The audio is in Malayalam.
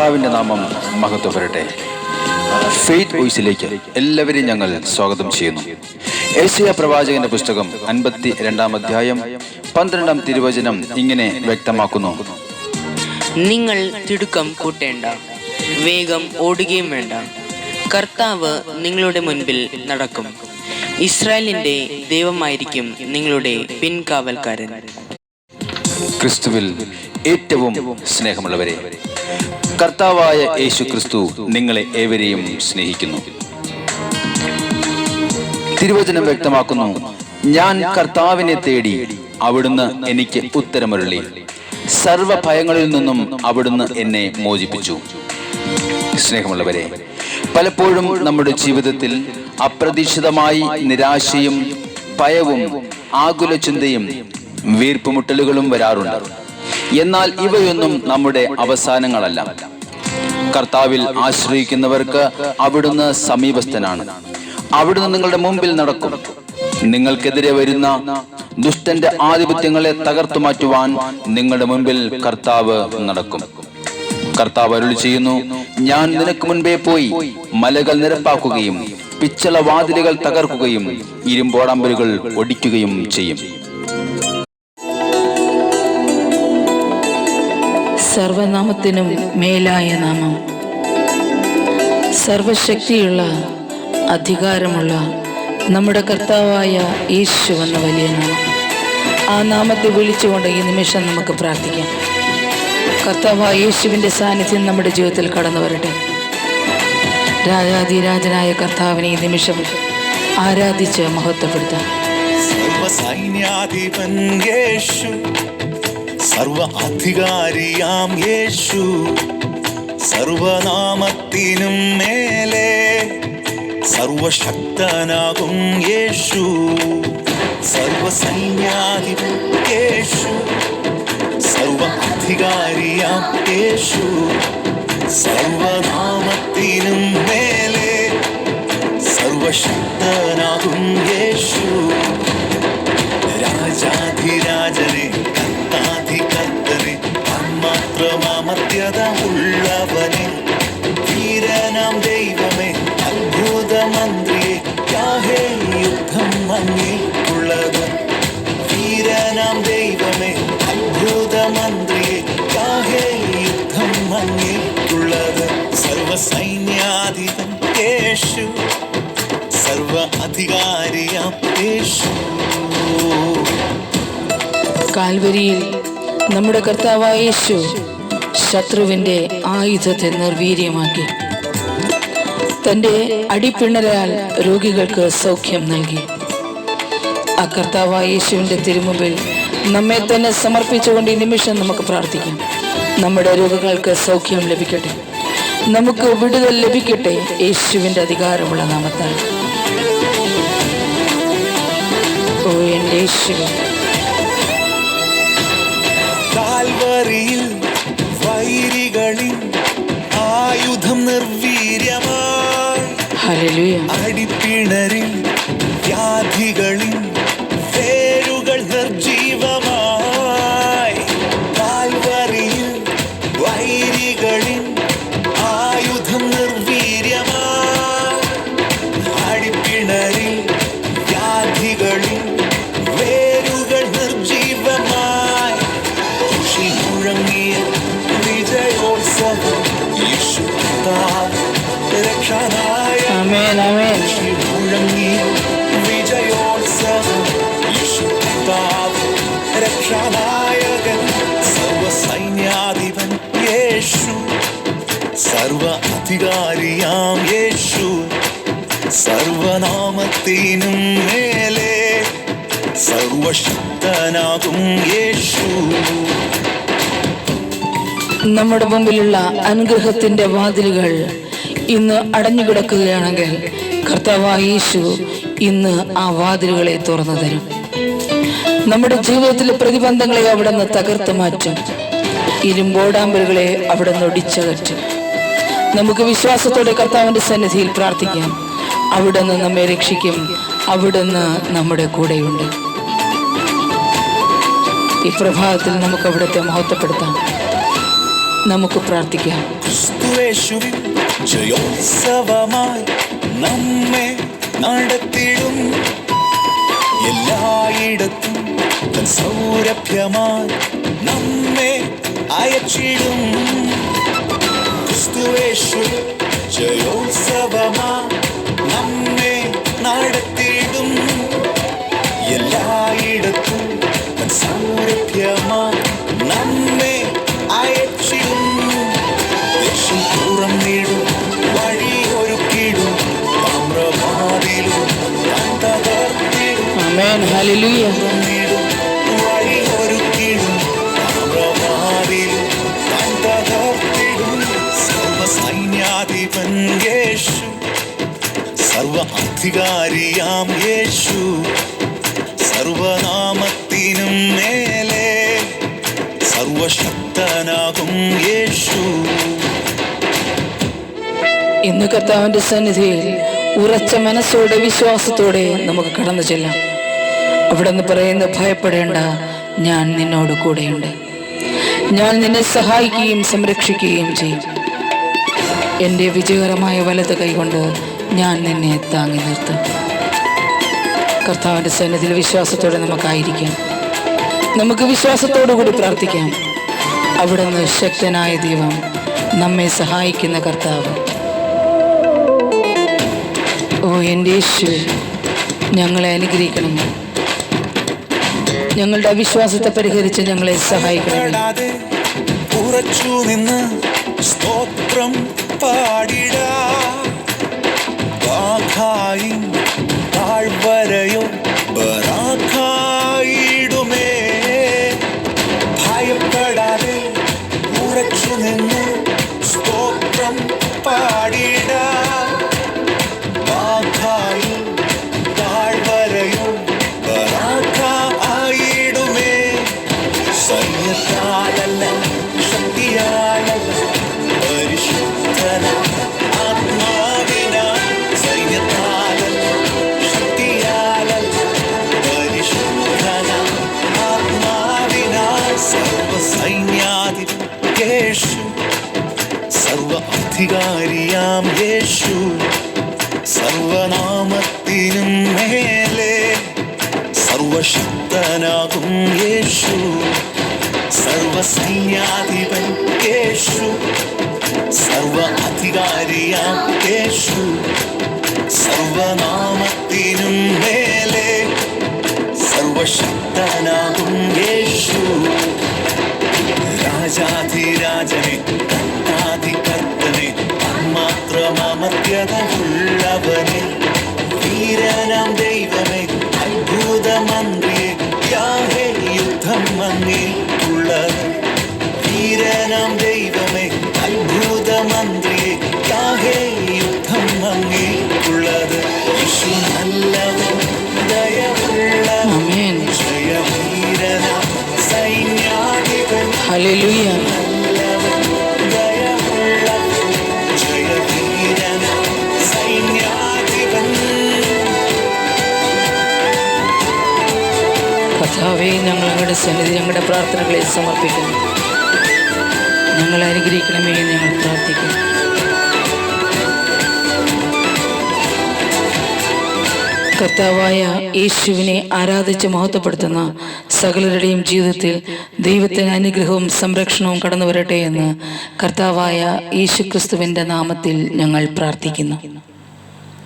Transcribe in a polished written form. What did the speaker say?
കർത്താവിൻ്റെ നാമം മഹത്വപ്പെടട്ടെ. ഫെയ്ത്ത് വോയിസിലേക്ക് എല്ലാവരെയും ഞങ്ങൾ സ്വാഗതം ചെയ്യുന്നു. ഏശയ്യാ പ്രവാചകന്റെ പുസ്തകം 52-ാം അധ്യായം 12-ാം തിരുവചനം ഇങ്ങനെ വ്യക്തമാക്കുന്നു: നിങ്ങൾ തിടുക്കം കൂട്ടേണ്ട, വേഗം ഓടുകയും വേണ്ട. കർത്താവ് നിങ്ങളുടെ മുൻപിൽ നടക്കും. ഇസ്രായേലിന്റെ ദൈവമായിരിക്കും നിങ്ങളുടെ പിൻകാവൽക്കാരൻ. ക്രിസ്തുവിൽ ഏറ്റവും സ്നേഹമുള്ളവരെ, കർത്താവായ യേശു ക്രിസ്തു നിങ്ങളെ ഏവരെയും സ്നേഹിക്കുന്നു. തിരുവചനം വ്യക്തമാക്കുന്നു: ഞാൻ കർത്താവിനെ തേടി, അവിടുന്ന് എനിക്ക് ഉത്തരമരുളി. സർവ ഭയങ്ങളിൽ നിന്നും അവിടുന്ന് എന്നെ മോചിപ്പിച്ചു. സ്നേഹമുള്ളവരെ, പലപ്പോഴും നമ്മുടെ ജീവിതത്തിൽ അപ്രതീക്ഷിതമായി നിരാശയും ഭയവും ആകുല ചിന്തയും വീർപ്പുമുട്ടലുകളും വരാറുണ്ട്. എന്നാൽ ഇവയൊന്നും നമ്മുടെ അവസാനങ്ങളല്ല. കർത്താവിൽ ആശ്രയിക്കുന്നവർക്ക് അവിടുന്ന് സമീപസ്ഥനാണ്. അവിടുന്ന് നിങ്ങളുടെ മുമ്പിൽ നടക്കും. നിങ്ങൾക്കെതിരെ വരുന്ന ദുഷ്ടന്റെ ആധിപത്യങ്ങളെ തകർത്തു മാറ്റുവാൻ നിങ്ങളുടെ മുമ്പിൽ കർത്താവ് നടക്കും. കർത്താവ് അരുളി ചെയ്യുന്നു: ഞാൻ നിനക്ക് മുൻപേ പോയി മലകൾ നിരപ്പാക്കുകയും പിച്ചള വാതിലുകൾ തകർക്കുകയും ഇരുമ്പോടമ്പലുകൾ ഒടിക്കുകയും ചെയ്യും. സർവനാമത്തിനും മേലായ നാമം, സർവശക്തിയുള്ള അധികാരമുള്ള നമ്മുടെ കർത്താവായ യേശു എന്ന വലിയ നാമം. ആ നാമത്തെ വിളിച്ചുകൊണ്ട് ഈ നിമിഷം നമുക്ക് പ്രാർത്ഥിക്കാം. കർത്താവായ യേശുവിൻ്റെ സാന്നിധ്യം നമ്മുടെ ജീവിതത്തിൽ കടന്നു വരട്ടെ. രാജാധിരാജനായ കർത്താവിനെ ഈ നിമിഷം ആരാധിച്ച് മഹത്വപ്പെടുത്താം. സർവസൈന്യാധിപൻ യേശു, സർവ അധികാരിയാം യേശു, സർവനാമത്തിനും മേലെ സർവശക്തനാകും യേശു. സർവസൈന്യാധിപൻ യേശു, സർവ അധികാരിയാം യേശു, സർവനാമത്തിനും മേലെ സർവശക്തനാകും യേശു. രാജാധിരാജനെ, കർത്താധികർത്തനെ, മാത്രമാമത്യത ഉള്ളവനെ, വീരനാം ദൈവമേ, അത്ഭുതമന്ത്രിയെ, യാഹേ യുദ്ധം അങ്ങേക്കുള്ളത്. വീരനാം ദൈവമേ, അത്ഭുതമന്ത്രിയെ, യാഹേ യുദ്ധം അങ്ങേക്കുള്ളത്. സർവസൈന്യാധിപൻ യേശു, സർവ അധികാരിയാം യേശു. കാൽവരിയിൽ നമ്മുടെ കർത്താവായ യേശു ശത്രുവിൻ്റെ ആയുധത്തെ നിർവീര്യമാക്കി. തൻ്റെ അടിപ്പിണരാൽ രോഗികൾക്ക് സൗഖ്യം നൽകി. ആ കർത്താവായ യേശുവിൻ്റെ തിരുമുമ്പിൽ നമ്മെ തന്നെ സമർപ്പിച്ചുകൊണ്ട് ഈ നിമിഷം നമുക്ക് പ്രാർത്ഥിക്കാം. നമ്മുടെ രോഗങ്ങൾക്ക് സൗഖ്യം ലഭിക്കട്ടെ, നമുക്ക് വിടുതൽ ലഭിക്കട്ടെ യേശുവിൻ്റെ അധികാരമുള്ള നാമത്താൽ. ഓ എൻ്റെ യേശുവേ, കാൽവരിയിൽ വൈരികളിൽ ആയുധം നിർവീര്യമായി, ഹല്ലേലൂയ. അടിപ്പിണരിൽ വ്യാധികളിൽ വേരുകൾ നിർജീവമായി. കാൽവരിയിൽ വൈരികളിൽ ആയുധം നിർവീര്യമായി, അടിപ്പിണരിൽ വ്യാധികളിൽ വേരുകൾ നിർജീവമായി. മുഴങ്ങിയ വിജയോത്സവം യേശു രക്ഷനായ. ആമേൻ, ആമേൻ. മുഴങ്ങിയ വിജയോത്സവം യേശു രക്ഷനായകൻ. സർവസൈന്യാധിപൻ യേശു, സർവ അധികാരിയാം യേശു, സർവനാമത്തിനും മേലെ സർവശക്തനാകും യേശു. നമ്മുടെ മുമ്പിലുള്ള അനുഗ്രഹത്തിന്റെ വാതിലുകൾ ഇന്ന് അടഞ്ഞുകിടക്കുകയാണെങ്കിൽ കർത്താവായ യേശു ഇന്ന് ആ വാതിലുകളെ തുറന്നു തരും. നമ്മുടെ ജീവിതത്തിലെ പ്രതിബന്ധങ്ങളെ അവിടുന്ന് തകർത്ത് മാറ്റും. ഇരുമ്പോടാമ്പലുകളെ അവിടുന്ന് ഒടിച്ചകറ്റും. നമുക്ക് വിശ്വാസത്തോടെ കർത്താവിന്റെ സന്നിധിയിൽ പ്രാർത്ഥിക്കാം. അവിടുന്ന് നമ്മെ രക്ഷിക്കും. അവിടുന്ന് നമ്മുടെ കൂടെയുണ്ട്. ഈ പ്രഭാതത്തിൽ നമുക്ക് അവിടുത്തെ മഹത്വപ്പെടുത്താം. നമുക്ക് പ്രാർത്ഥിക്കാം. ക്രിസ്തുവേശുവിൻ ജയോത്സവമായി നമ്മെ നടത്തിടും. എല്ലായിടത്തും തൻ സൗരഭ്യമായി നമ്മെ അയച്ചിടും. ക്രിസ്തുവേശു ജയോത്സവമായി നമ്മെ നടത്തിടും. എല്ലായിടത്തും തൻ സൗരഭ്യമായി നമ്മെ അയച്ചിടും. ദേശം തുറന്നിടും, വഴിയൊരുക്കിടും, താമ്രവാതിലും തകർത്തിടും. ആമേൻ. ഹല്ലേലൂയ. വഴിയൊരുക്കിടും, താമ്രവാതിലും തകർത്തിടും. സർവസൈന്യാധിപൻ യേശു, സർവ അധികാരിയാം യേശു, സർവനാമത്തിനും മേലെ സർവശക്തനാകും യേശു. ഇന്ന് കർത്താവിന്റെ സന്നിധിയിൽ ഉറച്ച മനസ്സോടെ വിശ്വാസത്തോടെ നമുക്ക് കടന്നു ചെല്ലാം. അവിടെ നിന്ന് പറയുന്ന, ഭയപ്പെടേണ്ട, ഞാൻ നിന്നോട് കൂടെയുണ്ട്. ഞാൻ നിന്നെ സഹായിക്കുകയും സംരക്ഷിക്കുകയും ചെയ്യും. എൻ്റെ വിജയകരമായ വലത് കൈകൊണ്ട് ഞാൻ നിന്നെ താങ്ങി നിർത്തും. കർത്താവിന്റെ സന്നിധിയിൽ വിശ്വാസത്തോടെ നമുക്കായിരിക്കാം. നമുക്ക് വിശ്വാസത്തോടു കൂടി പ്രാർത്ഥിക്കാം. അവിടുന്ന് ശക്തനായ ദൈവം, നമ്മെ സഹായിക്കുന്ന കർത്താവ്. ഓ എൻ്റെ യേശു, ഞങ്ങളെ അനുഗ്രഹിക്കണമേ. ഞങ്ങളുടെ അവിശ്വാസത്തെ പരിഹരിച്ച് ഞങ്ങളെ സഹായിക്കണമേ. ഉറച്ചു നിന്ന് സ്തോത്രം പാടിടാ. വാഖായും താഴ്വരയോ ബറാഖായിടുമേ. ഭയപ്പെടാതെ ഉറച്ചു നിന്ന് സ്തോത്രം പാടിടാ. വാഖായും താഴ്വരയോ ബറാഖായിടുമേ. സൈന്യത്താലല്ല, ശക്തിയാലല്ല, പരിശുദ്ധന ആത്മാവിനാൽ. സൈന്യത്താലല്ല, ശക്തിയാലല്ല, പരിശുദ്ധന ആത്മാവിനാൽ. സർവസൈന്യാധിപൻ യേശു, സർവ അധികാരിയാം യേശു, സർവനാമത്തിനും മേലെ സർവശക്തനാകും യേശു. സർവസൈന്യാധിപൻ യേശു, സർവ അധികാരിയാം യേശു, സർവനാമത്തിനും മേലെ സർവശക്തനാകും യേശു. രാജാധിരാജനെ, കർത്താധികർത്തനെ, മാത്രമമത്യത ഉള്ളവനെ, വീരനാം ദൈവമേ, അത്ഭുതമന്ത്രിയെ, യാഹേ യുദ്ധം അങ്ങേക്കുള്ളത്. വീരനാം ദൈവമേ, അത്ഭുതമന്ത്രിയെ, യാഹേ യുദ്ധം അങ്ങേക്കുള്ളത്. യേശു നല്ലവൻ, ദയവുള്ളവൻ, ആമേൻ. ജയവീരനാം സൈന്യാധിപൻ. ഹല്ലേലൂയ. നല്ലവൻ, ദയവുള്ളവൻ, ജയവീരനാം സൈന്യാധിപൻ. കർത്താവേ, ഞങ്ങൾ അങ്ങയുടെ സന്നിധി ഞങ്ങളുടെ പ്രാർത്ഥനകളെ സമർപ്പിക്കുന്നു. ഞങ്ങളെ അനുഗ്രഹിക്കണമേ എന്ന് ഞങ്ങൾ പ്രാർത്ഥിക്കുന്നു. കർത്താവായ യേശുവിനെ ആരാധിച്ച് മഹത്വപ്പെടുത്തുന്ന സകലരുടെയും ജീവിതത്തിൽ ദൈവത്തിന് അനുഗ്രഹവും സംരക്ഷണവും കടന്നു വരട്ടെ എന്ന് കർത്താവായ യേശുക്രിസ്തുവിൻ്റെ നാമത്തിൽ ഞങ്ങൾ പ്രാർത്ഥിക്കുന്നു.